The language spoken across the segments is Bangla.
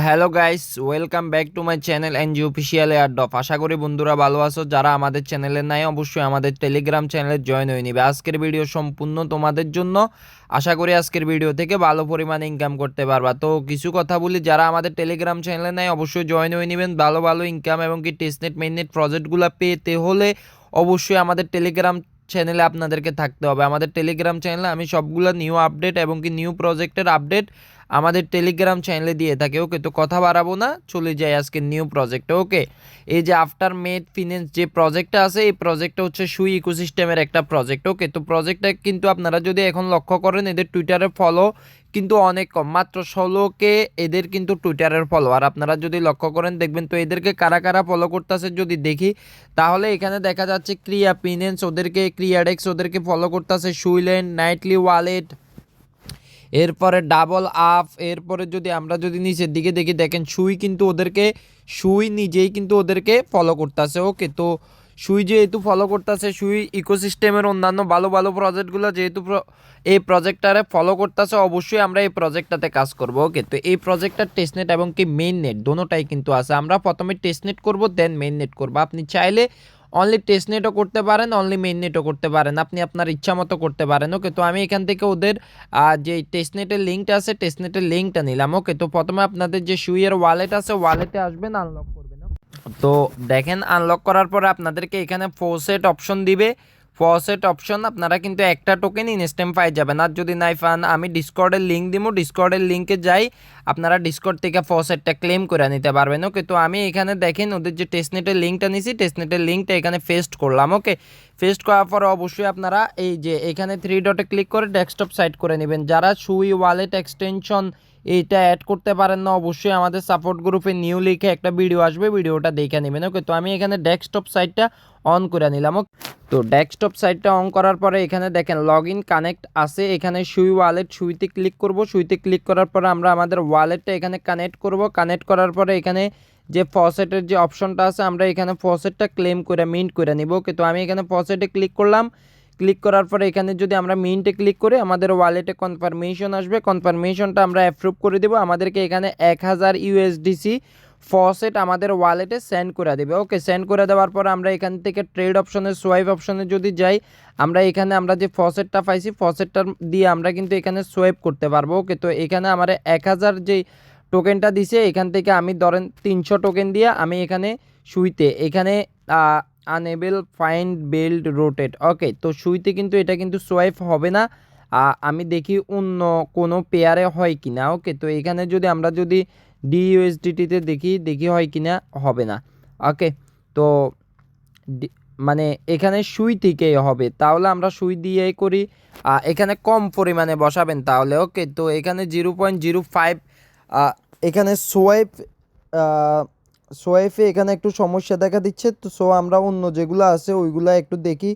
Hello guys, welcome back to my channel NG official airdrop. আশা করি বন্ধুরা ভালো আছো। যারা আমাদের চ্যানেলে নাই অবশ্যই আমাদের টেলিগ্রাম চ্যানেলে জয়েন হয়ে নিবে। আজকের ভিডিও সম্পূর্ণ তোমাদের জন্য। আশা করি আজকের ভিডিও থেকে ভালো পরিমাণে ইনকাম করতে পারবা। তো কিছু কথা বলি, যারা আমাদের টেলিগ্রাম চ্যানেলে নাই অবশ্যই জয়েন হয়ে নেবেন। ভালো ভালো ইনকাম এবং কি টেস্টনেট মেইননেট প্রজেক্টগুলো পেতে হলে অবশ্যই আমাদের টেলিগ্রাম চ্যানেলে আপনাদেরকে থাকতে হবে। আমাদের টেলিগ্রাম চ্যানেলে আমি সবগুলো নিউ আপডেট এবং কি নিউ প্রজেক্টের আপডেট আমাদের টেলিগ্রাম চ্যানেলে দিয়ে থাকে। ওকে, তো কথা বাড়াবো না, চলে যাই আজকে নিউ প্রজেক্টে। ওকে, এই যে আফটার মেড ফিন্যান্স যে প্রজেক্টটা আছে, এই প্রজেক্টটা হচ্ছে সুই ইকোসিস্টেমের একটা প্রজেক্ট। ওকে, তো প্রজেক্টটা কিন্তু আপনারা যদি এখন লক্ষ্য করেন, এদের টুইটারে ফলো কিন্তু অনেক কম, মাত্র 16K এদের কিন্তু টুইটারের ফলোয়ার। আপনারা যদি লক্ষ্য করেন দেখবেন। তো এদেরকে কারা কারা ফলো করতেছে যদি দেখি, তাহলে এখানে দেখা যাচ্ছে ক্রিয়া ফিন্যান্স ওদেরকে, ক্রিয়াডেক্স ওদেরকে ফলো করতেছে, সুইল্যান্ড, নাইটলি ওয়ালেট, এরপরে ডাবল আপ। এরপরে যদি নিচের দিকে দেখি, দেখেন সুই কিন্তু ওদেরকে, সুই নিজেই কিন্তু ওদেরকে ফলো করতেছে। ওকে, তো সুই যেহেতু ফলো করতেছে, সুই ইকোসিস্টেমের অন্যান্য ভালো ভালো প্রজেক্টগুলো যেহেতু এই প্রজেক্টটারে ফলো করতেছে, অবশ্যই আমরা এই প্রজেক্টটাতে কাজ করব। ওকে, তো এই প্রজেক্টটার টেস্টনেট এবং কি মেইন নেট দোনোটাই কিন্তু আছে। আমরা প্রথমে টেস্টনেট করব, দেন মেইন নেট করব। আপনি চাইলে অনলি টেস্টনেটও করতে পারেন, অনলি মেইন নেটও করতে পারেন, আপনি আপনার ইচ্ছা মতো করতে পারেন। ওকে, তো আমি এখান থেকে ওদের যে টেস্টনেটের লিঙ্কটা আছে, টেস্টনেটের লিঙ্কটা নিলাম। ওকে, তো প্রথমে আপনাদের যে সুইয়ের ওয়ালেট আছে, ওয়ালেটে আসবেন, আনলক করবেন। তো দেখেন, আনলক করার পরে আপনাদেরকে এখানে ফোসেট অপশন দিবে। ফসেট অপশন আপনারা কিন্তু একটা টোকেন ইনস্ট্যান্ট পাই যাবেন। আর যদি নাই পান, আমি ডিসকর্ডের লিঙ্ক দিব, ডিসকর্ডের লিঙ্কে যাই, আপনারা ডিসকর্ড থেকে ফসেটটা ক্লেম করে নিতে পারবেন। ওকে, তো আমি এখানে দেখেন ওদের যে টেস্টনেটের লিঙ্কটা নিছি, টেস্টনেটের লিঙ্কটা এখানে পেস্ট করলাম। ওকে, পেস্ট করার পরে অবশ্যই আপনারা এই যে এখানে 3 ডটে ক্লিক করে ডেস্কটপ সাইট করে নেবেন। যারা সুই ওয়ালেট এক্সটেনশন এইটা অ্যাড করতে পারেন না, অবশ্যই আমাদের সাপোর্ট গ্রুপে নিউ লিখে একটা ভিডিও আসবে, ভিডিওটা দেখে নেবেন। ওকে, তো আমি এখানে ডেস্কটপ সাইটটা অন করে নিলাম। তো ডেস্কটপ সাইটটা অন করার পরে এখানে দেখেন লগ ইন কানেক্ট আছে, এখানে সুই ওয়ালেট, সুইতে ক্লিক করব। সুইতে ক্লিক করার পরে আমরা আমাদের ওয়ালেটটা এখানে কানেক্ট করব। কানেক্ট করার পরে এখানে যে ফসেটের যে অপশনটা আছে, আমরা এখানে ফসেটটা ক্লেম করে মিন্ট করে নিব। ওকে, তো আমি এখানে ফসেটে ক্লিক করলাম। ক্লিক করার পরে এখানে যদি আমরা মিন্টে ক্লিক করি, আমাদের ওয়ালেটে কনফার্মেশন আসবে। কনফার্মেশনটা আমরা অ্যাপ্রুভ করে দেবো। আমাদেরকে এখানে 1000 ইউএসডিসি ফসেট আমাদের ওয়ালেটে সেন্ড করে দেবে। ওকে, সেন্ড করে দেওয়ার পর আমরা এখান থেকে ট্রেড অপশনে, সোয়াইপ অপশনে যদি যাই, আমরা এখানে আমরা যে ফসেটটা পাইছি, ফসেটটা দিয়ে আমরা কিন্তু এখানে সোয়াইপ করতে পারবো। ওকে, তো এখানে আমার 1000 যেই টোকেনটা দিছে, এখান থেকে আমি ধরেন 300 টোকেন দিয়ে আমি এখানে সুইতে এখানে আনএবল ফাইন্ড বিল্ড রোটেট। ওকে, তো সুইতে কিন্তু এটা কিন্তু সোয়াইপ হবে না। আমি দেখি অন্য কোনো পেয়ারে হয় কি না। ওকে, তো এখানে যদি আমরা যদি ডিইউএসডিটিতে দেখি হয় কি না, হবে না। ওকে, তো মানে এখানে সুই থেকেই হবে, তাহলে আমরা সুই দিয়েই করি। এখানে কম পরিমাণে বসাবেন তাহলে। ওকে, তো এখানে 0.05 এখানে সোয়াইপে এখানে একটু সমস্যা দেখা দিচ্ছে। তো আমরা অন্য যেগুলো আছে ওইগুলো একটু দেখি।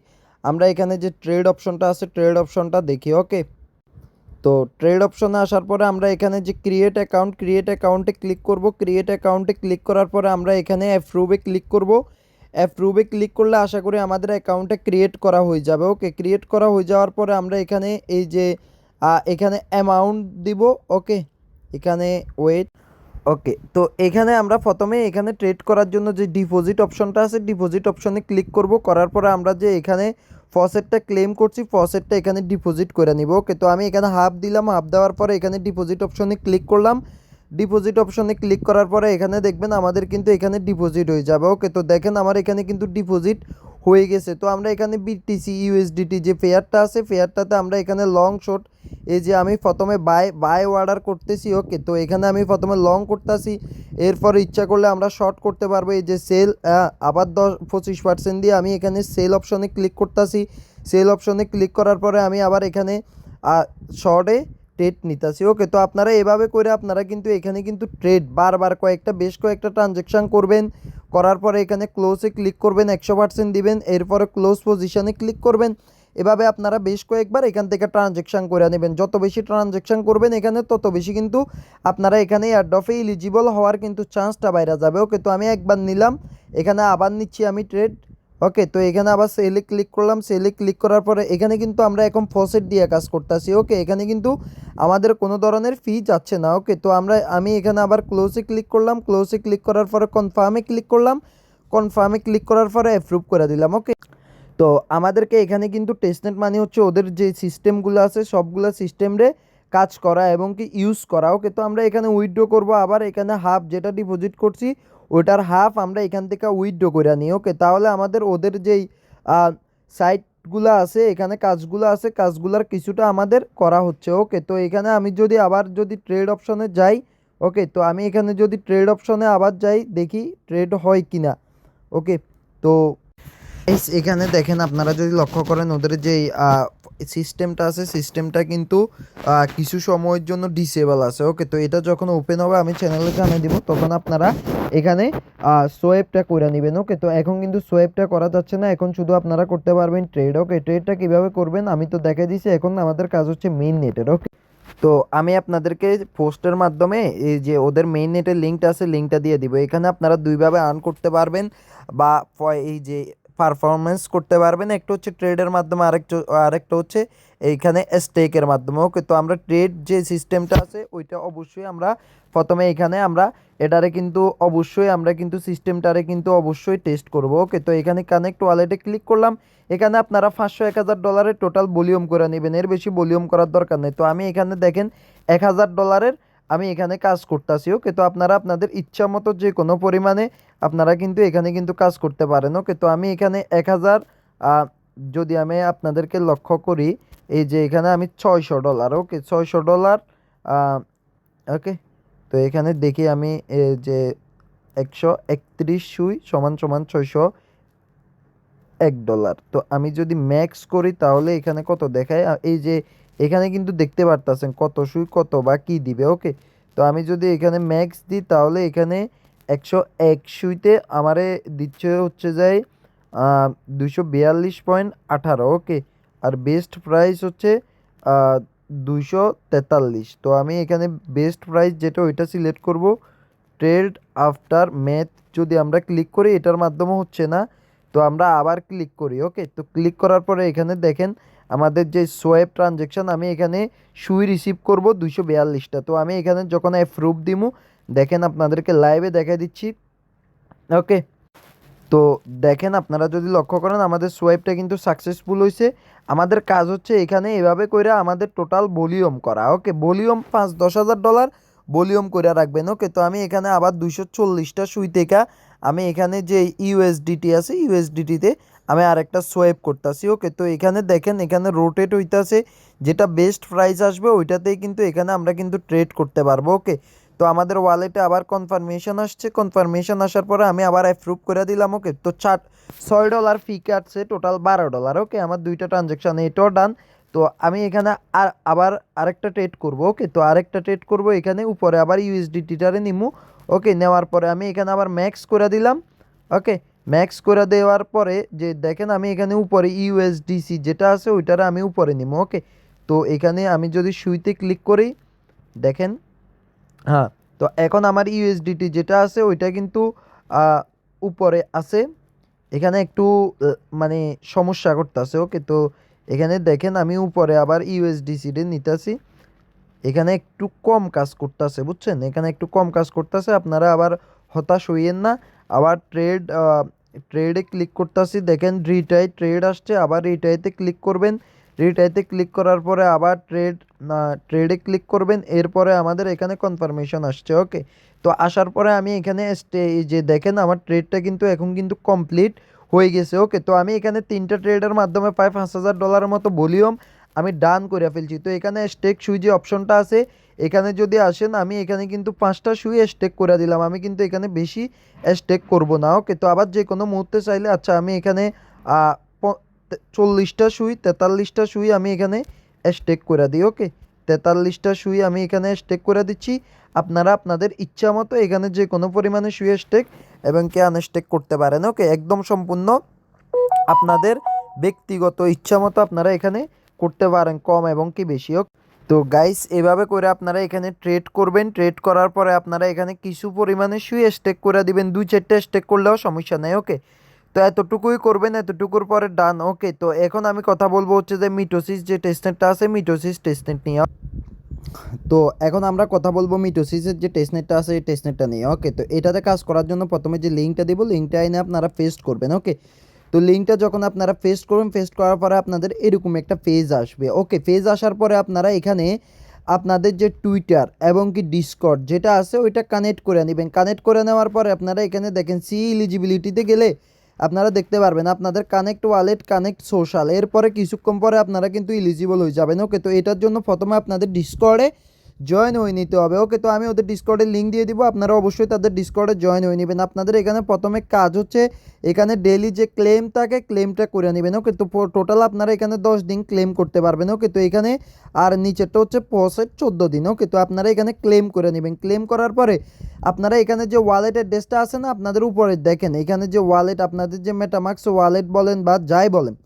আমরা এখানে যে ট্রেড অপশনটা আছে, ট্রেড অপশনটা দেখি। ওকে, তো ট্রেড অপশনে আসার পরে আমরা এখানে যে ক্রিয়েট অ্যাকাউন্টে ক্লিক করব। ক্রিয়েট অ্যাকাউন্টে ক্লিক করার পরে আমরা এখানে অ্যাপ্রুভে ক্লিক করব। অ্যাপ্রুভে ক্লিক করলে আশা করি আমাদের অ্যাকাউন্টে ক্রিয়েট করা হয়ে যাবে। ওকে, ক্রিয়েট করা হয়ে যাওয়ার পরে আমরা এখানে এই যে এখানে অ্যামাউন্ট দিব। ওকে, এখানে ওয়েট। ওকে, তো এখানে আমরা প্রথমে এখানে ট্রেড করার জন্য যে ডিপোজিট অপশনটা আছে, ডিপোজিট অপশনে ক্লিক করব। করার পরে আমরা যে এখানে ফসেটটা ক্লেম করছি, ফসেটটা এখানে ডিপোজিট করে নিব। ওকে, তো আমি এখানে হাফ দিলাম। হাফ দেওয়ার পরে এখানে ডিপোজিট অপশনে ক্লিক করলাম। ডিপোজিট অপশনে ক্লিক করার পরে এখানে দেখবেন আমাদের কিন্তু এখানে ডিপোজিট হয়ে যাবে। ওকে, তো দেখেন আমার এখানে কিন্তু ডিপোজিট হয়ে গেছে। তো আমরা এখানে বিটিসি ইউএসডিটি যে ফেয়ারটা আছে, ফেয়ারটাতে আমরা এখানে লং শর্ট, এই যে আমি প্রথমে বাই অর্ডার করতেছি। ওকে, তো এখানে আমি প্রথমে লং করতেছি, এরপর ইচ্ছা করলে আমরা শর্ট করতে পারবো। এই যে সেল, আবার 25% দিয়ে আমি এখানে সেল অপশনে ক্লিক করতেছি। সেল অপশনে ক্লিক করার পরে আমি আবার এখানে শর্টে ট্রেড নিতেছি। ওকে, তো আপনারা এভাবে করে আপনারা কিন্তু এখানে কিন্তু ট্রেড বারবার বেশ কয়েকটা ট্রানজ্যাকশান করবেন। করার পরে এখানে ক্লোজে ক্লিক করবেন, 100% দিবেন, এরপরে ক্লোজ পজিশনে ক্লিক করবেন। এভাবে আপনারা বেশ কয়েকবার এখান থেকে ট্রানজ্যাকশান করে নেবেন। যত বেশি ট্রানজ্যাকশান করবেন এখানে, তত বেশি কিন্তু আপনারা এখানে এয়ারড্রপে এলিজিবল হওয়ার কিন্তু চান্সটা বাইরে যাবে। ওকে, তো আমি একবার নিলাম, এখানে আবার নিচ্ছি আমি ট্রেড। ওকে, তো এখানে আবার সেলে ক্লিক করলাম। সেলে ক্লিক করার পরে এখানে কিন্তু আমরা এখন ফসেট দিয়ে কাজ করতেছি। ওকে, এখানে কিন্তু আমাদের কোনো ধরনের ফি যাচ্ছে না। ওকে, তো আমি এখানে আবার ক্লোজে ক্লিক করলাম। ক্লোজে ক্লিক করার পরে কনফার্মে ক্লিক করলাম। কনফার্মে ক্লিক করার পরে অ্যাপ্রুভ করে দিলাম। ওকে, তো আমাদেরকে এখানে কিন্তু টেস্টনেট মানে হচ্ছে ওদের যে সিস্টেমগুলো আছে সবগুলো সিস্টেমরে কাজ করা এবং কি ইউজ করা। ওকে, তো আমরা এখানে উইথড্র করব। আবার এখানে হাফ যেটা ডিপোজিট করছি ওটার হাফ আমরা এখান থেকে উইথড্র করে নিই। ওকে, তাহলে আমাদের ওদের যেই সাইটগুলো আছে এখানে কাজগুলো আছে কাজগুলোর কিছুটা আমাদের করা হচ্ছে। ওকে, তো এখানে আমি যদি ট্রেড অপশনে যাই, ওকে, তো আমি এখানে যদি ট্রেড অপশনে আবার যাই দেখি ট্রেড হয় কি না। ওকে, তো এখানে দেখেন আপনারা যদি লক্ষ্য করেন ওদের যেই সিস্টেমটা আছে সিস্টেমটা কিন্তু কিছু সময়ের জন্য ডিসেবল আছে। ওকে, তো এটা যখন ওপেন হবে আমি চ্যানেলে জানিয়ে দিব, তখন আপনারা এখানে সোয়েবটা করে নেবেন। ওকে, তো এখন কিন্তু সোয়েবটা করা যাচ্ছে না, এখন শুধু আপনারা করতে পারবেন ট্রেড। ওকে, ট্রেডটা কীভাবে করবেন আমি তো দেখাই দিয়েছি। এখন আমাদের কাজ হচ্ছে মেইন নেটের। ওকে, তো আমি আপনাদেরকে পোস্টের মাধ্যমে এই যে ওদের মেইন নেটের লিঙ্কটা আছে লিঙ্কটা দিয়ে দিব। এখানে আপনারা দুইভাবে আর্ন করতে পারবেন বা এই যে পারফরমেন্স করতে পারবেন। একটা হচ্ছে ট্রেডের মাধ্যমে, আরেকটা হচ্ছে এইখানে স্টেকের মাধ্যমে। ওকে, তো আমরা ট্রেড যে সিস্টেমটা আছে ওইটা অবশ্যই আমরা প্রথমে এখানে আমরা এটারে কিন্তু অবশ্যই আমরা কিন্তু সিস্টেমটারে কিন্তু অবশ্যই টেস্ট করব। ওকে, তো এখানে কানেক্ট ওয়ালেটে ক্লিক করলাম। এখানে আপনারা 500-1000 ডলারের টোটাল ভলিউম করে নেবেন, এর বেশি ভলিউম করার দরকার নেই। তো আমি এখানে দেখেন 1000 ডলারের আমি এখানে কাজ করতেছি। ওকে, তো আপনারা আপনাদের ইচ্ছা মতো যে কোনো পরিমাণে আপনারা কিন্তু এখানে কিন্তু কাজ করতে পারেন। ওকে, তো আমি এখানে 1000 যদি আমি আপনাদেরকে লক্ষ্য করি এই যে এখানে আমি $600। ওকে, $600। ওকে, তো এখানে দেখি আমি যে 131 সুই সমান সমান $601। তো আমি যদি ম্যাক্স করি তাহলে এখানে কত দেখায়, এই যে এখানে কিন্তু দেখতে পারতেছেন কত সুই কত বা কি দিবে। ওকে, তো আমি যদি এখানে ম্যাক্স দিই তাহলে এখানে 101 সুইতে আমারে দিচ্ছে হচ্ছে যায় 242.18। ওকে, আর বেস্ট প্রাইস হচ্ছে 243। তো আমি এখানে বেস্ট প্রাইস যেটা ওইটা সিলেক্ট করব। ট্রেড আফটার ম্যাথ যদি আমরা ক্লিক করি এটার মাধ্যমে হচ্ছে না, তো আমরা আবার ক্লিক করি। ওকে, তো ক্লিক করার পরে এখানে দেখেন আমাদের যে সোয়েব ট্রানজ্যাকশান আমি এখানে সুই রিসিভ করব 242টা। তো আমি এখানে যখন অ্যাপ্রুভ দিমু দেখেন আপনাদেরকে লাইভে দেখাই দিচ্ছি। ওকে, তো দেখেন আপনারা যদি লক্ষ্য করেন আমাদের সোয়াইপটা কিন্তু সাকসেসফুল হয়েছে। আমাদের কাজ হচ্ছে এখানে এভাবে করে আমাদের টোটাল ভলিউম করা। ওকে, ভলিউম 5-10 হাজার ডলার ভলিউম করে রাখবেন। ওকে, তো আমি এখানে আবার 240টা সুই থেকে আমি এখানে যে ইউএসডিটি আছে ইউএসডিটিতে আমি আরেকটা সোয়াইপ করতেছি। ওকে, তো এখানে দেখেন এখানে রোটেট হইতাছে, যেটা বেস্ট প্রাইস আসবে ওইটাতেই কিন্তু এখানে আমরা কিন্তু ট্রেড করতে পারবো। ওকে, তো আমাদের ওয়ালেটে আবার কনফার্মেশন আসছে। কনফার্মেশন আসার পরে আমি আবার অ্যাপ্রুভ করে দিলাম। ওকে, তো $6 ফি কাটছে, টোটাল $12। ওকে, আমার দুইটা ট্রানজ্যাকশান এটাও ডান। তো আমি এখানে আবার আরেকটা ট্রেড করব। ওকে, তো আরেকটা ট্রেড করব এখানে উপরে আবার ইউএসডিটিটারে নিমু। ওকে, নেওয়ার পরে আমি এখানে আবার ম্যাক্স করে দিলাম। ওকে, ম্যাক্স করে দেওয়ার পরে যে দেখেন আমি এখানে উপরে ইউএসডিসি যেটা আছে ওইটারে আমি উপরে নিমু। ওকে, তো এখানে আমি যদি সুইতে ক্লিক করি দেখেন, হ্যাঁ, তো এখন আমার ইউএসডিটি যেটা আছে ওইটা কিন্তু উপরে আছে। এখানে একটু মানে সমস্যা করতেছে। ওকে, তো এখানে দেখেন আমি উপরে আবার ইউএসডিসিতে নিতেছি, এখানে একটু কম কাজ করতেছে বুঝছেন, এখানে একটু কম কাজ করতেছে। আপনারা আবার হতাশ হইয়েন না। আবার ট্রেডে ক্লিক করতেছি, দেখেন রিটাই ট্রেড আসছে, আবার রিটাইতে ক্লিক করবেন। রিটাইতে ক্লিক করার পরে আবার ট্রেডে ক্লিক করবেন, এরপরে আমাদের এখানে কনফার্মেশন আসছে। ওকে, তো আসার পরে আমি এখানে এই যে দেখেন আমার ট্রেডটা কিন্তু এখন কিন্তু কমপ্লিট হয়ে গেছে। ওকে, তো আমি এখানে 3টা ট্রেডের মাধ্যমে প্রায় $5000 মতো ভলিউম আমি ডান করে ফেলছি। তো এখানে স্টেক সুই যে অপশনটা আছে এখানে যদি আসেন আমি এখানে কিন্তু 5টা সুই স্টেক করে দিলাম, আমি কিন্তু এখানে বেশি স্টেক করব না। ওকে, তো আবার যে কোনো মুহূর্তে চাইলে আচ্ছা আমি এখানে 40টা সুই 43টা সুই আমি এখানে স্টেক করে দিই। ওকে, 43টা সুই আমি এখানে স্টেক করে দিচ্ছি। আপনারা আপনাদের ইচ্ছা মতো এখানে যে কোনো পরিমাণে সুই স্টেক এবং কে আনস্টেক করতে পারেন। ওকে, একদম সম্পূর্ণ আপনাদের ব্যক্তিগত ইচ্ছা মতো আপনারা এখানে করতে পারেন, কম এবং কি বেশি। ওকে, তো গাইস এভাবে করে আপনারা এখানে ট্রেড করবেন। ট্রেড করার পরে আপনারা এখানে কিছু পরিমাণে সুই স্টেক করে দিবেন, 2-4টা স্টেক করলেও সমস্যা নেই। ওকে, তো এতটুকুই করবেন, এতটুকুর পরে ডান। ওকে, তো এখন আমি কথা বলবো হচ্ছে যে মিটোসিস যে টেস্টনেটটা আছে, মিটোসিস টেস্টনেট নিয়ে। তো এখন আমরা কথা বলবো মিটোসিসের যে টেস্টনেটটা আছে এই টেস্টনেটটা নিয়ে। ওকে, তো এটাতে কাজ করার জন্য প্রথমে যে লিঙ্কটা দেবো, লিঙ্কটা এনে আপনারা পেস্ট করবেন। ওকে, তো লিঙ্কটা যখন আপনারা পেস্ট করবেন, পেস্ট করার পরে আপনাদের এরকম একটা পেজ আসবে। ওকে, পেজ আসার পরে আপনারা এখানে আপনাদের যে টুইটার এবং কি ডিসকর্ড যেটা আছে ওইটা কানেক্ট করে নেবেন। কানেক্ট করে নেওয়ার পরে আপনারা এখানে দেখেন সি এলিজিবিলিটিতে গেলে আপনারা দেখতে পারবেন আপনাদের কানেক্ট ওয়ালেট, কানেক্ট সোশ্যাল, এরপরে কিছুক্ষণ পরে আপনারা কিন্তু এলিজিবল হয়ে যাবেন। ওকে, তো এটার জন্য প্রথমে আপনাদের ডিসকর্ডে জয়েন হয়ে নিতে হবে। ওকে, তো আমি ওদের ডিসকর্ডের লিঙ্ক দিয়ে দিব, আপনারা অবশ্যই তাদের ডিসকর্ডে জয়েন হয়ে নেবেন। আপনাদের এখানে প্রথমে কাজ হচ্ছে এখানে ডেইলি যে ক্লেম থাকে ক্লেমটা করে নেবেন। ওকে, তো টোটাল আপনারা এখানে 10 দিন ক্লেম করতে পারবেন। ওকে, তো এখানে আর নিচেরটা হচ্ছে প্রসেস 14 দিন। ওকে, তো আপনারা এখানে ক্লেম করে নেবেন। ক্লেম করার পরে আপনারা এখানে যে ওয়ালেট অ্যাড্রেসটা আছে না আপনাদের উপরে দেখেন, এখানে যে ওয়ালেট আপনাদের যে মেটামাক্স ওয়ালেট বলেন বা যাই বলেন,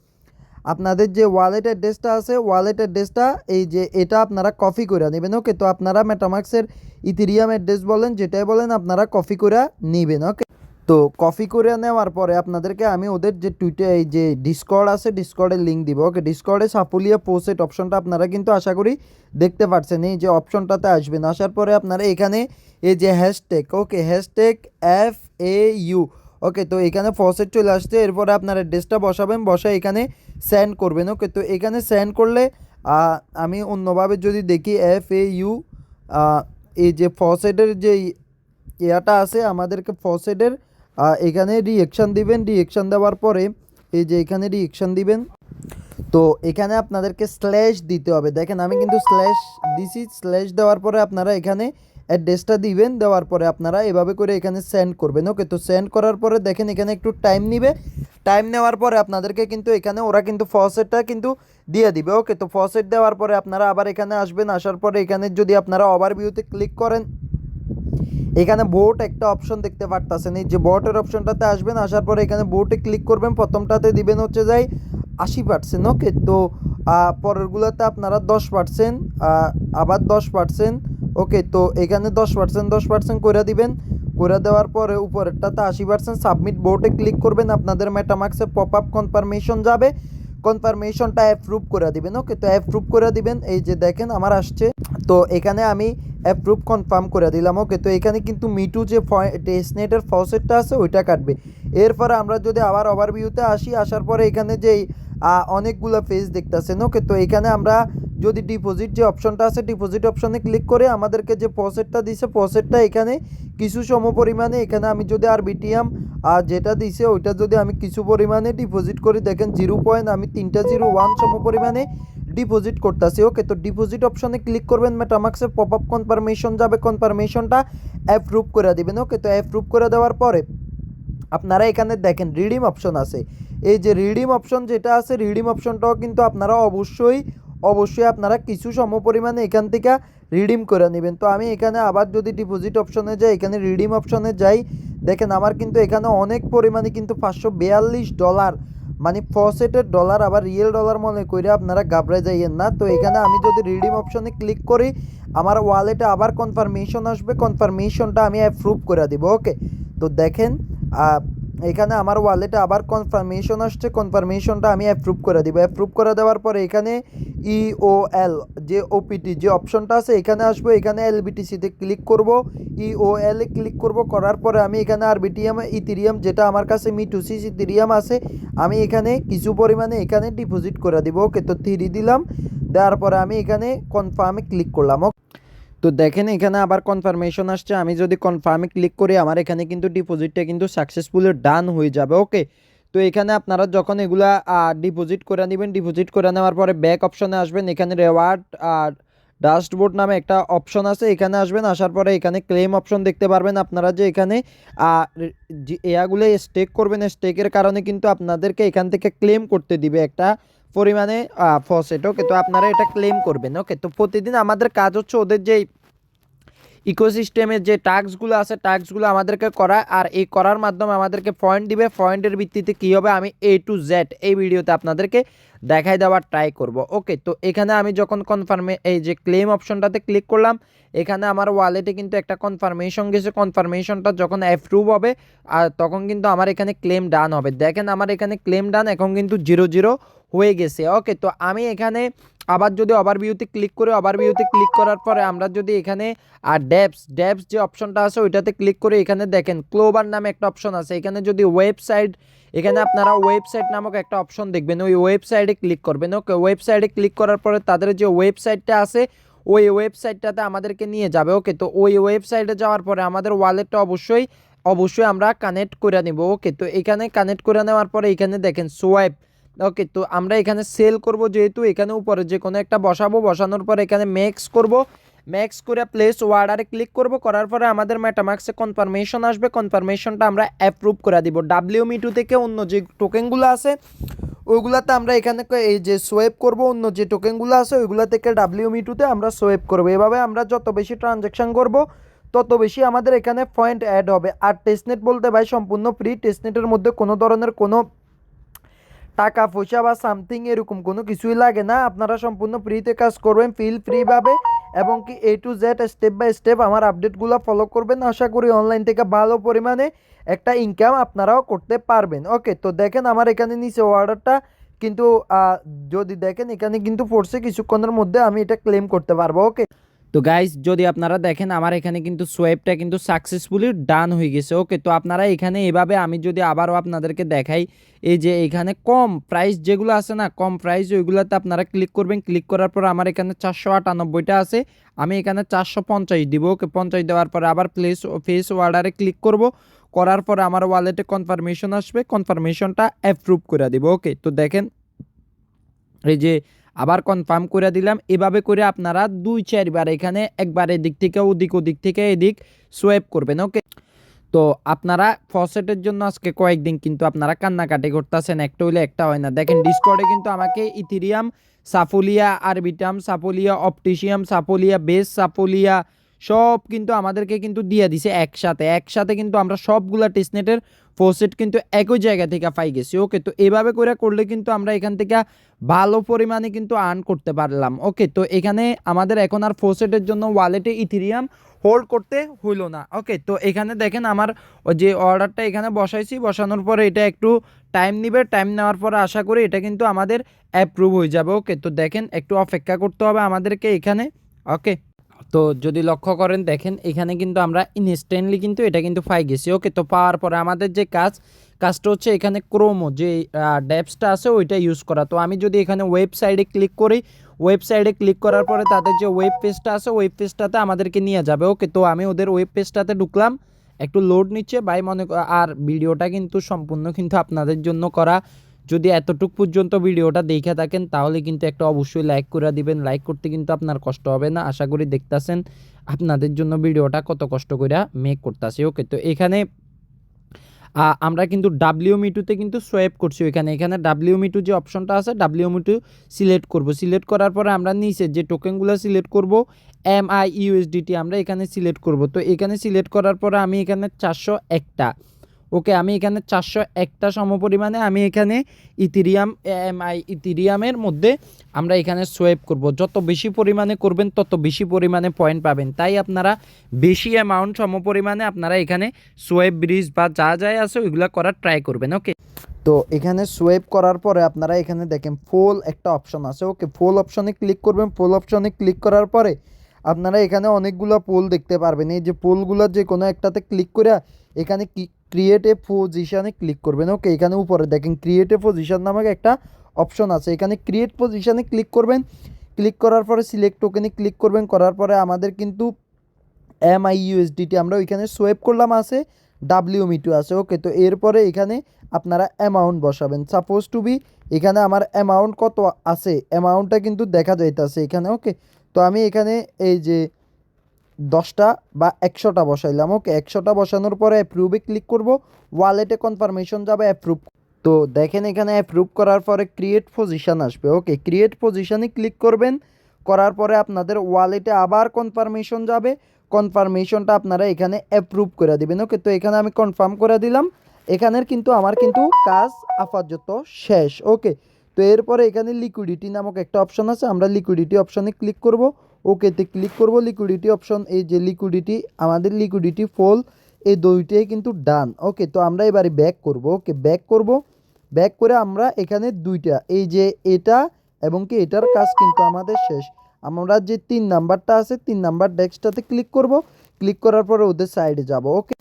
আপনাদের যে ওয়ালেট অ্যাড্রেসটা আছে ওয়ালেট অ্যাড্রেসটা এই যে এটা আপনারা কপি করে নেবেন। ওকে, তো আপনারা মেটামাক্সের ইথেরিয়াম অ্যাড্রেস বলেন যেটাই বলেন আপনারা কপি করে নেবেন। ওকে, তো কপি করে নেওয়ার পরে আপনাদেরকে আমি ওদের যে টুইটার এই যে ডিসকর্ড আছে ডিসকর্ডের লিঙ্ক দিব। ওকে, ডিসকর্ডে সাফুলিয়া পোস্ট অপশনটা আপনারা কিন্তু আশা করি দেখতে পাচ্ছেন, এই যে অপশনটাতে আসবেন। আসার পরে আপনারা এখানে এই যে হ্যাশট্যাগ, ওকে হ্যাশট্যাগ FAU, ওকে, তো এখানে ফসেট চলে আসছে। এরপরে আপনার অ্যাড্রেসটা বসাবেন, বসায় এখানে সেন্ড করবেন। ওকে, তো এখানে সেন্ড করলে আমি অন্যভাবে যদি দেখি FAU এই যে ফসেটের যে ইয়াটা আছে আমাদেরকে ফসেটের এখানে রিয়েকশান দিবেন। রিয়েকশান দেওয়ার পরে এই যে এখানে রিয়েকশান দিবেন, তো এখানে আপনাদেরকে স্ল্যাশ দিতে হবে। দেখেন আমি কিন্তু স্ল্যাশ দিছি, স্ল্যাশ দেওয়ার পরে আপনারা এখানে অ্যাড্রেসটা দিবেন, দেওয়ার পরে আপনারা এভাবে করে এখানে সেন্ড করবেন। ওকে, তো সেন্ড করার পরে দেখেন এখানে একটু টাইম নিবে। টাইম নেওয়ার পরে আপনাদেরকে কিন্তু এখানে ওরা কিন্তু ফসেটটা কিন্তু দিয়ে দিবে। ওকে, তো ফসেট দেওয়ার পরে আপনারা আবার এখানে আসবেন। আসার পরে এখানে যদি আপনারা ওভারভিউতে ক্লিক করেন, এখানে বোট একটা অপশন দেখতে পারতেছেন, এই যে বোটের অপশনটাতে আসবেন। আসার পরে এখানে বোটে ক্লিক করবেন, প্রথমটাতে দিবেন হচ্ছে যাই 80%। ওকে, তো পরেরগুলোতে আপনারা 10%, আবার 10%। ওকে, তো এখানে 10% করে দিবেন। করে দেওয়ার পরে উপরেরটাতে 80%। সাবমিট বোটে ক্লিক করবেন, আপনাদের মেটামাক্সে পপ আপ কনফার্মেশন যাবে, কনফার্মেশনটা অ্যাপ্রুভ করে দিবেন। ওকে, তো অ্যাপ্রুভ করে দিবেন, এই যে দেখেন আমার আসছে। তো এখানে আমি অ্যাপ্রুভ কনফার্ম করে দিলাম। ওকে, তো এখানে কিন্তু মিটু যে টেস্টনেটের ফসেটটা আছে ওইটা কাটবে। এরপরে আমরা যদি আবার ওভারভিউতে আসি, আসার পরে এখানে যেই অনেকগুলো পেজ দেখতেছেন। ওকে, তো এখানে আমরা যদি ডিপোজিট যে অপশনটা আছে ডিপোজিট অপশনে ক্লিক করে আমাদেরকে যে প্রসেটটা দিছে প্রসেটটা এখানে কিছু সম পরিমাণে এখানে আমি যদি আরবিটিএম যেটা দিছে ওইটা যদি আমি কিছু পরিমাণে ডিপোজিট করি, দেখেন 0. আমি 301 সম পরিমাণে ডিপোজিট করতেছি। ওকে, তো ডিপোজিট অপশনে ক্লিক করবেন, মেটামাক্সে পপ আপ কনফার্মেশন যাবে, কনফার্মেশনটা অ্যাপ্রুভ করে দিবেন। ওকে, তো অ্যাপ্রুভ করে দেওয়ার পরে আপনারা এখানে দেখেন রিডিম অপশন আছে। এই যে রিডিম অপশন যেটা আছে রিডিম অপশনটাও কিন্তু আপনারা অবশ্যই আপনারা কিছু সম পরিমাণে এখান থেকে রিডিম করে নেবেন। তো আমি এখানে আবার যদি ডিপোজিট অপশনে যাই, এখানে রিডিম অপশনে যাই, দেখেন আমার কিন্তু এখানে অনেক পরিমাণে কিন্তু $542 মানে ফসেটের ডলার, আবার রিয়েল ডলার মনে করে আপনারা ঘাবড়ে যাইয়েন না। তো এখানে আমি যদি রিডিম অপশনে ক্লিক করি আমার ওয়ালেটে আবার কনফার্মেশন আসবে, কনফার্মেশনটা আমি অ্যাপ্রুভ করে দিব। ওকে, তো দেখেন এখানে আমার ওয়ালেটে আবার কনফার্মেশন আসছে, কনফার্মেশনটা আমি অ্যাপ্রুভ করে দিব। অ্যাপ্রুভ করে দেওয়ার পরে এখানে EOL যে ওপিটি যে অপশনটা আছে এখানে আসবো, এখানে LBTCতে ক্লিক করব, EOL এ ক্লিক করব। করার পরে আমি এখানে আরবিটিএম ইথেরিয়াম যেটা আমার কাছে মিটোসিস ইথেরিয়াম আছে আমি এখানে কিছু পরিমাণে এখানে ডিপোজিট করে দিব। ওকে, তো 3 দিলাম, দেওয়ার পরে আমি এখানে কনফার্মে ক্লিক করলাম। তো দেখেন এখানে আবার কনফার্মেশন আসছে, আমি যদি কনফার্মে ক্লিক করি আমার এখানে কিন্তু ডিপোজিটটা কিন্তু সাকসেসফুলি ডান হয়ে যাবে। ওকে, তো এখানে আপনারা যখন এগুলা ডিপোজিট করে নেবেন, ডিপোজিট করে নেওয়ার পরে ব্যাক অপশনে আসবেন, এখানে রেওয়ার্ড ড্যাশবোর্ড নামে একটা অপশন আছে, এখানে আসবেন। আসার পরে এখানে ক্লেম অপশন দেখতে পারবেন আপনারা যে এখানে এগুলো স্টেক করবেন, স্টেকের কারণে কিন্তু আপনাদেরকে এখান থেকে ক্লেম করতে দিবে একটা পরিমাণে ফসেট। ওকে, তো আপনারা এটা ক্লেম করবেন। ওকে, তো প্রতিদিন আমাদের কাজ হচ্ছে ওদের যে ইকোসিস্টেমের যে টাস্কগুলো আছে টাস্কগুলো আমাদেরকে করা, আর এই করার মাধ্যমে আমাদেরকে পয়েন্ট দিবে, পয়েন্টের ভিত্তিতে কী হবে আমি A to Z এই ভিডিওতে আপনাদেরকে দেখাই দেওয়ার ট্রাই করব। ওকে, তো এখানে আমি যখন কনফার্মে এই যে ক্লেম অপশনটাতে ক্লিক করলাম, এখানে আমার ওয়ালেটে কিন্তু একটা কনফার্মেশন গেছে। কনফার্মেশনটা যখন অ্যাপ্রুভ হবে আর তখন কিন্তু আমার এখানে ক্লেম ডান হবে। দেখেন আমার এখানে ক্লেম ডান, এখন কিন্তু 0 হয়ে গেছে। ওকে, তো আমি এখানে আবার যদি ওভারভিউতে ক্লিক করি, ওভারভিউতে ক্লিক করার পরে আমরা যদি এখানে ডেপস যে অপশনটা আছে ওইটাতে ক্লিক করে এখানে দেখেন ক্লোবার নামে একটা অপশন আছে। এখানে যদি ওয়েবসাইট, এখানে আপনারা ওয়েবসাইট নামক একটা অপশন দেখবেন, ওই ওয়েবসাইটে ক্লিক করবেন। ওকে, ওয়েবসাইটে ক্লিক করার পরে তাদের যে ওয়েবসাইটটা আছে ওই ওয়েবসাইটটাতে আমাদেরকে নিয়ে যাবে। ওকে, তো ওই ওয়েবসাইটে যাওয়ার পরে আমাদের ওয়ালেটটা অবশ্যই আমরা কানেক্ট করে নিব। ওকে, তো এখানে কানেক্ট করে নেওয়ার পরে এখানে দেখেন সোয়াইপ। ওকে, তো আমরা এখানে সেল করব, যেহেতু এখানে উপরে যে কোনো একটা বসানোর পরে এখানে ম্যাক্স করে প্লেস অর্ডারে ক্লিক করব। করার পরে আমাদের মেটামাক্সে কনফার্মেশন আসবে। কনফার্মেশনটা আমরা অ্যাপ্রুভ করে দিব। WME2 থেকে অন্য যে টোকেনগুলো আছে ওইগুলাতে আমরা এখানে এই যে সোয়েপ করব, অন্য যে টোকেনগুলো আছে ওইগুলা থেকে WME2তে আমরা সোয়েপ করব। এভাবে আমরা যত বেশি ট্রানজ্যাকশন করব তত বেশি আমাদের এখানে পয়েন্ট অ্যাড হবে। আর টেস্টনেট বলতে ভাই সম্পূর্ণ ফ্রি। টেস্টনেটের মধ্যে কোনো ধরনের কোনো টাকা পয়সা বা সামথিং এরকম কোনো কিছুই লাগে না। আপনারা সম্পূর্ণ ফ্রিতে কাজ করবেন, ফিল ফ্রিভাবে, এবং কি A to Z step by step আমার আপডেটগুলো ফলো করবেন। আশা করি অনলাইন থেকে ভালো পরিমাণে একটা ইনকাম আপনারাও করতে পারবেন। ওকে, তো দেখেন আমার এখানে নিচে অর্ডারটা কিন্তু যদি দেখেন এখানে কিন্তু পড়ছে, কিছুক্ষণের মধ্যে আমি এটা ক্লেম করতে পারবো। ওকে, তো গাইস যদি আপনারা দেখেন আমার এখানে কিন্তু সোয়াইপটা কিন্তু সাকসেসফুলি ডান হয়ে গেছে। ওকে, তো আপনারা এখানে এভাবে, আমি যদি আবারও আপনাদেরকে দেখাই, এই যে এখানে কম প্রাইস যেগুলো আছে না, কম প্রাইস ওইগুলোতে আপনারা ক্লিক করবেন। ক্লিক করার পর আমার এখানে 498টা আছে, আমি এখানে 450 দিব। ওকে, 50 দেওয়ার পরে আবার ফেস অর্ডারে ক্লিক করব। করার পরে আমার ওয়ালেটে কনফার্মেশন আসবে, কনফার্মেশনটা অ্যাপ্রুভ করে দিব। ওকে, তো দেখেন এই যে আবার কনফার্ম করে দিলাম। এভাবে করে আপনারা 2-4 বার এখানে একবার এদিক থেকে ওদিক থেকে এদিক সোয়াইপ করবেন। ওকে, তো আপনারা ফসেটের জন্য আজকে কয়েকদিন কিন্তু আপনারা কান্নাকাটি করতেছেন, একটা হইলে একটা হয় না। দেখেন ডিসকর্ডে কিন্তু আমাকে ইথিরিয়াম, সাফোলিয়া, আরবিটাম, সাফোলিয়া, অপটিশিয়াম, সাফোলিয়া বেস, সাফোলিয়া সব কিন্তু আমাদেরকে কিন্তু দিয়ে দিছে একসাথে কিন্তু আমরা সবগুলা টেস্টনেটের ফসেট কিন্তু একই জায়গা থেকে পাই গেছি। ওকে, তো এভাবে করে করলে কিন্তু আমরা এখান থেকে ভালো পরিমাণে কিন্তু আর্ন করতে পারলাম। ওকে, তো এখানে আমাদের এখন আর ফসেটের জন্য ওয়ালেটে ইথিরিয়াম হোল্ড করতে হইলো না। ওকে, তো এখানে দেখেন আমার যে অর্ডারটা এখানে বসানোর পরে এটা একটু টাইম নিবে। টাইম নেওয়ার পরে আশা করি এটা কিন্তু আমাদের অ্যাপ্রুভ হয়ে যাবে। ওকে, তো দেখেন একটু অপেক্ষা করতে হবে আমাদেরকে এখানে। ওকে, তো যদি লক্ষ্য করেন দেখেন এখানে কিন্তু আমরা ইনস্ট্যান্টলি কিন্তু এটা কিন্তু পাই গেছি। ওকে, তো পাওয়ার পরে আমাদের যে কাজটা হচ্ছে এখানে ক্রোমো যে ড্যাপসটা আছে ওইটা ইউজ করা। তো আমি যদি এখানে ওয়েবসাইটে ক্লিক করি, ওয়েবসাইটে ক্লিক করার পরে তাদের যে ওয়েব পেজটা আছে ওয়েব পেজটাতে আমাদেরকে নিয়ে যাবে। ওকে, তো আমি ওদের ওয়েব পেজটাতে ঢুকলাম, একটু লোড নিচ্ছে ভাই আর ভিডিওটা কিন্তু সম্পূর্ণ কিন্তু আপনাদের জন্য করা। যদি এতটুক পর্যন্ত ভিডিওটা দেখে থাকেন তাহলে কিন্তু একটা অবশ্যই লাইক করে দিবেন। লাইক করতে কিন্তু আপনার কষ্ট হবে না। আশা করি দেখতেছেন আপনাদের জন্য ভিডিওটা কত কষ্ট করে মেক করতেছি। ওকে, তো এখানে আমরা কিন্তু WME2তে কিন্তু সোয়াইপ করছি। এখানে WME2 যে অপশনটা আছে WME2 সিলেক্ট করব। সিলেক্ট করার পরে আমরা নিচে যে টোকেনগুলো সিলেক্ট করব MIUSDT আমরা এখানে সিলেক্ট করব। তো এখানে সিলেক্ট করার পরে আমি এখানে 401টা, ওকে, আমি এখানে 401টা সমপরিমাণে আমি এখানে ইথিরিয়ামের মধ্যে আমরা এখানে সোয়াইপ করব। যত বেশি পরিমাণে করবেন তত বেশি পরিমাণে পয়েন্ট পাবেন। তাই আপনারা বেশি অ্যামাউন্ট সমপরিমাণে আপনারা এখানে সোয়াইপ ব্রিজ বা যা আছে ওইগুলো করার ট্রাই করবেন। ওকে, তো এখানে সোয়াইপ করার পরে আপনারা এখানে দেখেন ফুল একটা অপশন আছে। ওকে, ফুল অপশনে ক্লিক করবেন। ফুল অপশনে ক্লিক করার পরে আপনারা এখানে অনেকগুলো পোল দেখতে পারবেন। এই যে পোলগুলো যে কোনো একটাতে ক্লিক করে এখানে ক্রিয়েট এ পজিশনে ক্লিক করবেন। ওকে, এখানে উপরে দেখেন ক্রিয়েট এ পজিশন নামক একটা অপশন আছে। এখানে ক্রিয়েট পজিশনে ক্লিক করবেন। ক্লিক করার পরে সিলেক্ট টোকেনে ক্লিক করবেন। করার পরে আমাদের কিন্তু MIUSDT আমরা ওইখানে সোয়াইপ করলাম আছে, WME2 আছে। ওকে, তো এরপরে এখানে আপনারা অ্যামাউন্ট বসাবেন। সাপোজ টু বি এখানে আমার অ্যামাউন্ট কত আছে অ্যামাউন্টটা কিন্তু দেখা যাইতেছে এখানে। ওকে, তো আমি এখানে এই যে 10টা বা 100টা বসাইলাম। ওকে, 100টা বসানোর পরে অ্যাপ্রুভে ক্লিক করব। ওয়ালেটে কনফার্মেশন যাবে অ্যাপ্রুভ। তো দেখেন এখানে অ্যাপ্রুভ করার পরে ক্রিয়েট পজিশন আসবে। ওকে, ক্রিয়েট পজিশনে ক্লিক করবেন। করার পরে আপনাদের ওয়ালেটে আবার কনফার্মেশন যাবে। কনফার্মেশনটা আপনারা এখানে অ্যাপ্রুভ করে দিবেন। ওকে, তো এখানে আমি কনফার্ম করে দিলাম। এখানের কিন্তু আমার কিন্তু কাজ আপাতত শেষ। ওকে, তো এরপরে এখানে লিকুইডিটি নামক একটা অপশন আছে, আমরা লিকুইডিটি অপশনে ক্লিক করব, ওকেতে ক্লিক করব। লিকুইডিটি অপশন, এই যে লিকুইডিটি, আমাদের লিকুইডিটি ফুল, এই দুইটাই কিন্তু ডান। ওকে, তো আমরা এবারে ব্যাক করব। ওকে, ব্যাক করব। ব্যাক করে আমরা এখানে দুইটা, এই যে এটা এবং কি এটার কাজ কিন্তু আমাদের শেষ। আমরা যে 3 নাম্বারটা আছে 3 নাম্বার ডেস্কটাতে ক্লিক করব। ক্লিক করার পরে ওদের সাইডে যাব। ওকে,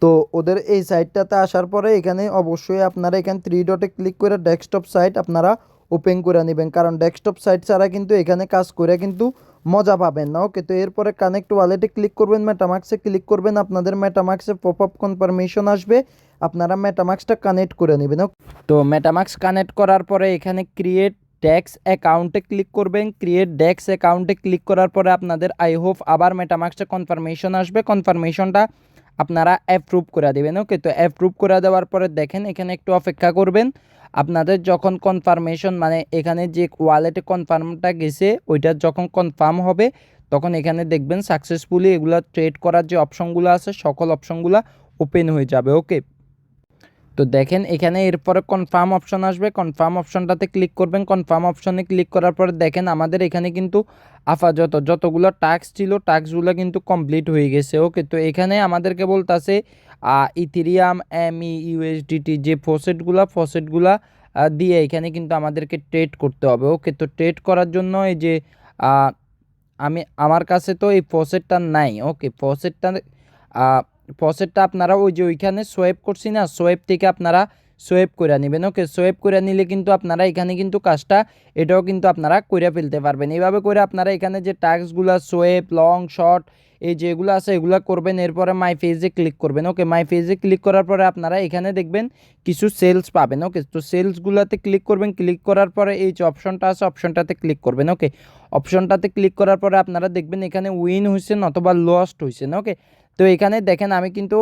তো ওদের এই সাইটটাতে আসার পরে এখানে অবশ্যই আপনারা এখানে 3 ডটে ক্লিক করে ডেস্কটপ সাইট আপনারা ওপেন করে নেবেন, কারণ ডেস্কটপ সাইট ছাড়া কিন্তু এখানে কাজ করে কিন্তু মজা পাবেন না। ওকে, তো এরপরে কানেক্ট ওয়ালেটে ক্লিক করবেন, মেটামাক্সে ক্লিক করবেন, আপনাদের মেটামাক্সে পপ আপ কনফার্মেশন আসবে, আপনারা মেটামাক্সটা কানেক্ট করে নেবেন। তো মেটামাক্স কানেক্ট করার পরে এখানে ক্রিয়েট ডেক্স অ্যাকাউন্টে ক্লিক করবেন। ক্রিয়েট ডেক্স অ্যাকাউন্টে ক্লিক করার পরে আপনাদের আই হোপ আবার মেটামাক্সে কনফার্মেশন আসবে, কনফার্মেশনটা আপনারা অ্যাপ্রুভ করে দেবেন। ওকে, তো অ্যাপ্রুভ করে দেওয়ার পরে দেখেন এখানে একটু অপেক্ষা করবেন। আপনাদের যখন কনফার্মেশন মানে এখানে যে ওয়ালেটে কনফার্মটা গেছে ওইটা যখন কনফার্ম হবে তখন এখানে দেখবেন সাকসেসফুলি এগুলো ট্রেড করার যে অপশনগুলো আছে সকল অপশনগুলো ওপেন হয়ে যাবে। ওকে, তো দেখেন এখানে এরপরে কনফার্ম অপশন আসবে, কনফার্ম অপশনটাতে ক্লিক করবেন। কনফার্ম অপশনে ক্লিক করার পরে দেখেন আমাদের এখানে কিন্তু যতগুলো টাস্ক ছিল টাস্কগুলো কিন্তু কমপ্লিট হয়ে গেছে। ওকে, তো এখানে আমাদেরকে বলতেছে ইথেরিয়াম এমই ইউএসডিটি যে ফসেটগুলা দিয়ে এখানে কিন্তু আমাদেরকে ট্রেড করতে হবে। ওকে, তো ট্রেড করার জন্য এই যে আমার কাছে তো এই ফসেটটা নাই। ওকে, ফসেটটা আপনারা ওই যে ওইখানে সোয়েপ করছি না, সোয়েপ থেকে আপনারা সোয়েপ করে নেবেন। ওকে, সোয়েপ করে নিলে কিন্তু আপনারা এখানে কিন্তু কাজটা এটাও কিন্তু আপনারা করে ফেলতে পারবেন। এইভাবে করে আপনারা এখানে যে টাস্কগুলো সোয়েপ লং শর্ট এই যেগুলো আছে এগুলো করবেন। এরপরে মাই পেজে ক্লিক করবেন। ওকে, মাই পেজে ক্লিক করার পরে আপনারা এখানে দেখবেন কিছু সেলস পাবেন। ওকে, তো সেলসগুলোতে ক্লিক করবেন। ক্লিক করার পরে এই যে অপশনটা আছে অপশনটাতে ক্লিক করবেন। ওকে, অপশনটাতে ক্লিক করার পরে আপনারা দেখবেন এখানে উইন হয়েছেন অথবা লস্ট হয়েছেন। ওকে, তো এখানে দেখেন আমি কিন্তু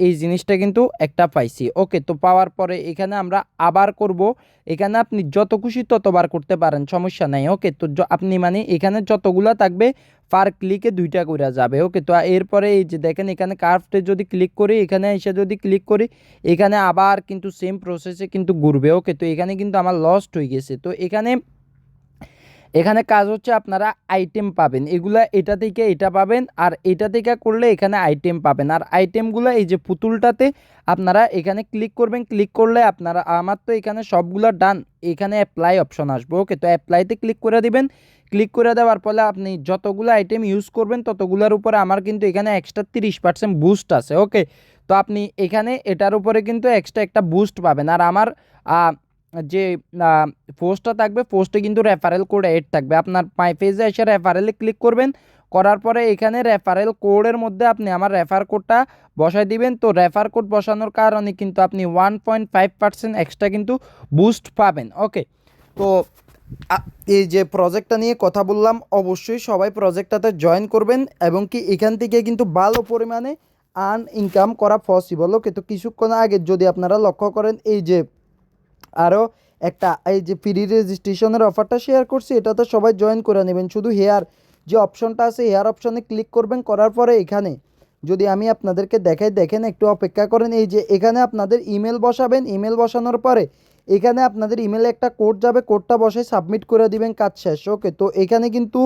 এই জিনিসটা কিন্তু একটা পাইছি। ওকে, তো পাওয়ার পরে এখানে আমরা আবার করব। এখানে আপনি যত খুশি ততবার করতে পারেন, সমস্যা নাই। ওকে, তো আপনি মানে এখানে যতগুলা থাকবে পার ক্লিকে 2টা করে যাবে। ওকে, তো এরপরে এই যে দেখেন এখানে কার্ভে যদি ক্লিক করি, এখানে এসে যদি ক্লিক করি এখানে আবার কিন্তু সেম প্রসেসে কিন্তু ঘুরবে। ওকে, তো এখানে কিন্তু আমার লস্ট হয়ে গেছে। তো এখানে কাজ হচ্ছে আপনারা আইটেম পাবেন, এগুলা এটা থেকে এটা পাবেন আর এটা থেকে করলে এখানে আইটেম পাবেন। আর আইটেমগুলো এই যে পুতুলটাতে আপনারা এখানে ক্লিক করবেন। ক্লিক করলে আপনারা আমার তো এখানে সবগুলো ডান, এখানে অ্যাপ্লাই অপশন আসবে। ওকে, তো অ্যাপ্লাইতে ক্লিক করে দিবেন। ক্লিক করে দেওয়ার ফলে আপনি যতগুলো আইটেম ইউজ করবেন ততগুলোর উপরে আমার কিন্তু এখানে এক্সট্রা 30% বুস্ট আছে। ওকে, তো আপনি এখানে এটার উপরে কিন্তু এক্সট্রা একটা বুস্ট পাবেন। আর আমার যে পোস্টটা থাকবে পোস্টে কিন্তু রেফারেল কোড এড থাকবে। আপনার মাই পেজে এসে রেফারেলে ক্লিক করবেন, করার পরে এখানে রেফারেল কোডের মধ্যে আপনি আমার রেফার কোডটা বসাই দিবেন। তো রেফার কোড বসানোর কারণে কিন্তু আপনি 1.5% এক্সট্রা কিন্তু বুস্ট পাবেন। ওকে, তো এই যে প্রজেক্টটা নিয়ে কথা বললাম, অবশ্যই সবাই প্রজেক্টটাতে জয়েন করবেন এবং কি এখান থেকে কিন্তু ভালো পরিমাণে ইনকাম করা পসিবল। ওকে, তো কিছুক্ষণ আগে যদি আপনারা লক্ষ্য করেন এই যে আরও একটা এই যে ফ্রি রেজিস্ট্রেশনের অফারটা শেয়ার করছি, এটাতে সবাই জয়েন করে নেবেন। শুধু হেয়ার যে অপশনটা আছে হেয়ার অপশনে ক্লিক করবেন, করার পরে এখানে যদি আমি আপনাদেরকে দেখাই, দেখেন একটু অপেক্ষা করেন। এই যে এখানে আপনাদের ইমেল বসাবেন, ইমেল বসানোর পরে এখানে আপনাদের ইমেলে একটা কোড যাবে, কোডটা বসে সাবমিট করে দিবেন, কাজ শেষ। ওকে, তো এখানে কিন্তু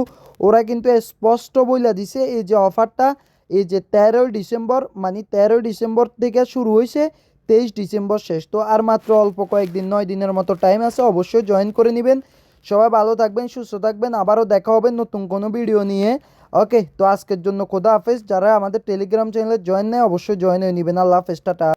ওরা কিন্তু স্পষ্ট বইলা দিছে এই যে অফারটা এই যে 13ই ডিসেম্বর মানে 13ই ডিসেম্বর থেকে শুরু হয়েছে, 23 ডিসেম্বর শেষ। তো আর মাত্র অল্প কয়েকদিন 9 দিনের মতো টাইম আছে, অবশ্যই জয়েন করে নেবেন। সবাই ভালো থাকবেন, সুস্থ থাকবেন, আবারও দেখা হবে নতুন কোনো ভিডিও নিয়ে। ওকে, তো আজকের জন্য খোদা হাফেজ। যারা আমাদের টেলিগ্রাম চ্যানেলে জয়েন নেয় অবশ্যই জয়েন হয়ে নেবেন। আল্লাহ হাফেজ, টাটা।